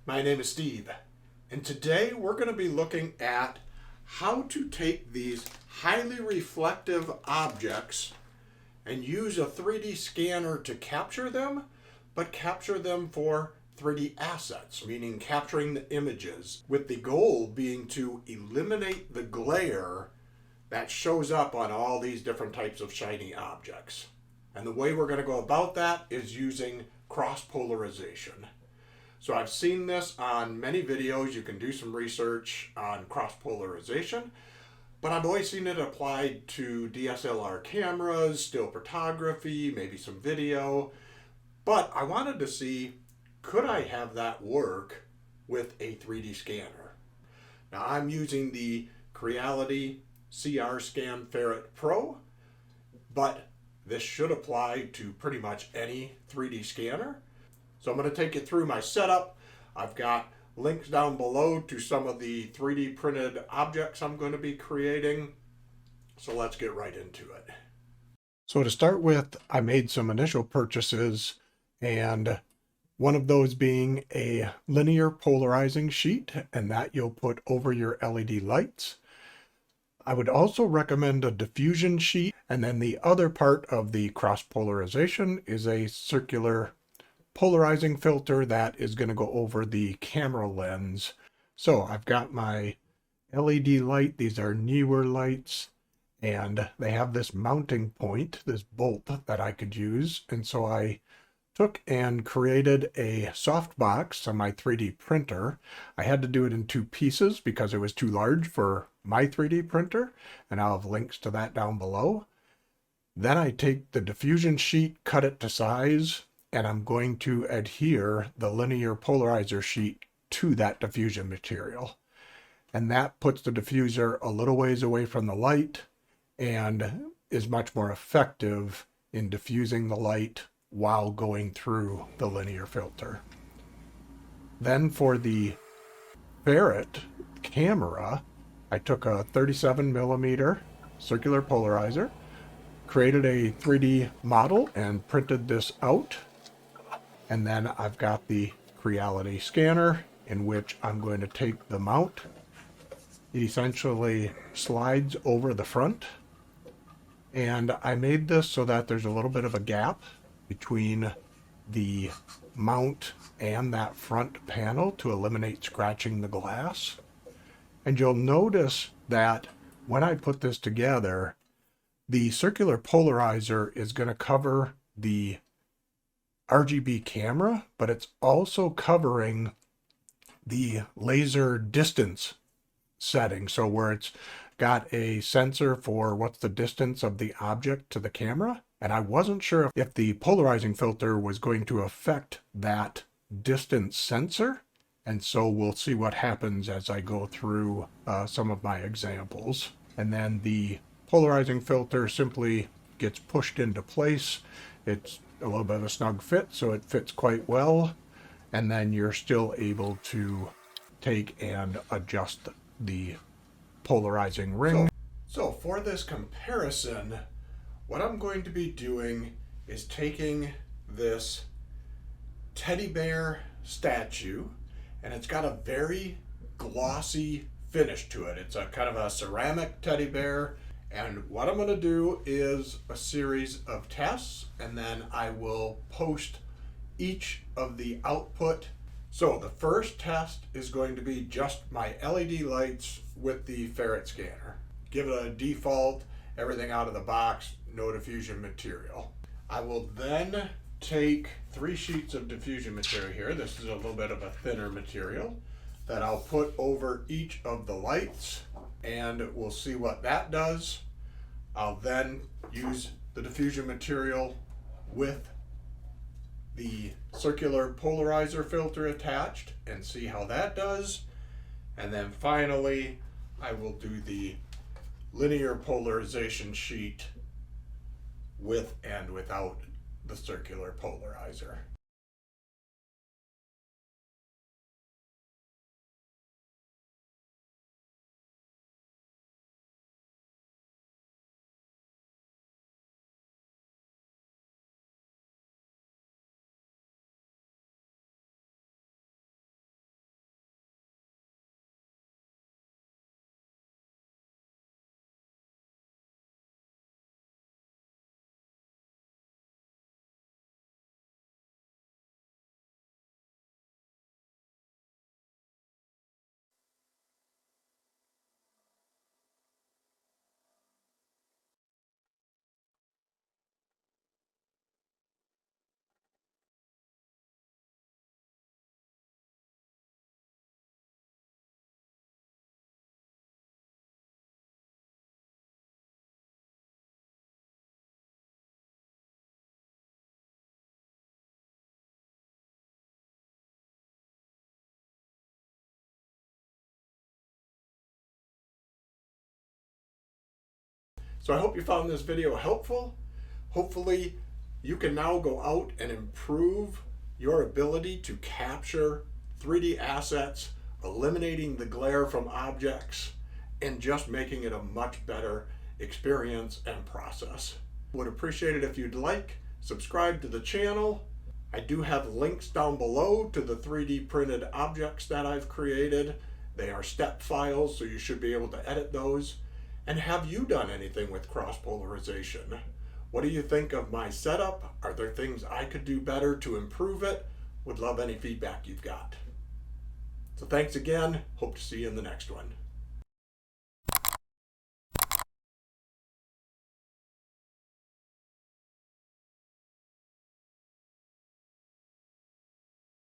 My name is Steve, and today we're going to be looking at how to take these highly reflective objects and use a 3D scanner to capture them, but capture them for 3D assets, meaning capturing the images, with the goal being to eliminate the glare that shows up on all these different types of shiny objects. And the way we're going to go about that is using cross polarization. So I've seen this on many videos. You can do some research on cross polarization, but I've always seen it applied to DSLR cameras, still photography, maybe some video. But I wanted to see, could I have that work with a 3D scanner? Now I'm using the Creality CR-Scan Ferret Pro, but this should apply to pretty much any 3D scanner. So I'm going to take you through my setup. I've got links down below to some of the 3D printed objects I'm going to be creating. So let's get right into it. So to start with, I made some initial purchases, and one of those being a linear polarizing sheet, and that you'll put over your LED lights. I would also recommend a diffusion sheet, and then the other part of the cross polarization is a circular polarizing filter that is going to go over the camera lens. So I've got my LED light. These are Neewer lights, and they have this mounting point, this bolt that I could use. And so I took and created a softbox on my 3D printer. I had to do it in two pieces because it was too large for my 3D printer, and I'll have links to that down below. Then I take the diffusion sheet, cut it to size, and I'm going to adhere the linear polarizer sheet to that diffusion material. And that puts the diffuser a little ways away from the light and is much more effective in diffusing the light while going through the linear filter. Then for the Ferret camera, I took a 37mm circular polarizer, created a 3D model and printed this out. And then I've got the Creality scanner, in which I'm going to take the mount. It essentially slides over the front. And I made this so that there's a little bit of a gap between the mount and that front panel to eliminate scratching the glass. And you'll notice that when I put this together, the circular polarizer is going to cover the RGB camera, but it's also covering the laser distance setting. So where it's got a sensor for what's the distance of the object to the camera. And I wasn't sure if the polarizing filter was going to affect that distance sensor. And so we'll see what happens as I go through some of my examples. And then the polarizing filter simply gets pushed into place. It's a little bit of a snug fit, so it fits quite well. And then you're still able to take and adjust the polarizing ring. So for this comparison, what I'm going to be doing is taking this teddy bear statue, and it's got a very glossy finish to it. It's a kind of a ceramic teddy bear. And what I'm going to do is a series of tests, and then I will post each of the output. So the first test is going to be just my LED lights with the Ferret scanner. Give it a default, everything out of the box, no diffusion material. I will then take 3 sheets of diffusion material here. This is a little bit of a thinner material that I'll put over each of the lights, and we'll see what that does. I'll then use the diffusion material with the circular polarizer filter attached and see how that does. And then finally, I will do the linear polarization sheet with and without the circular polarizer. So I hope you found this video helpful. Hopefully you can now go out and improve your ability to capture 3D assets, eliminating the glare from objects, and just making it a much better experience and process. Would appreciate it if you'd like, subscribe to the channel. I do have links down below to the 3D printed objects that I've created. They are step files, so you should be able to edit those. And have you done anything with cross polarization? What do you think of my setup? Are there things I could do better to improve it? Would love any feedback you've got. So thanks again. Hope to see you in the next one.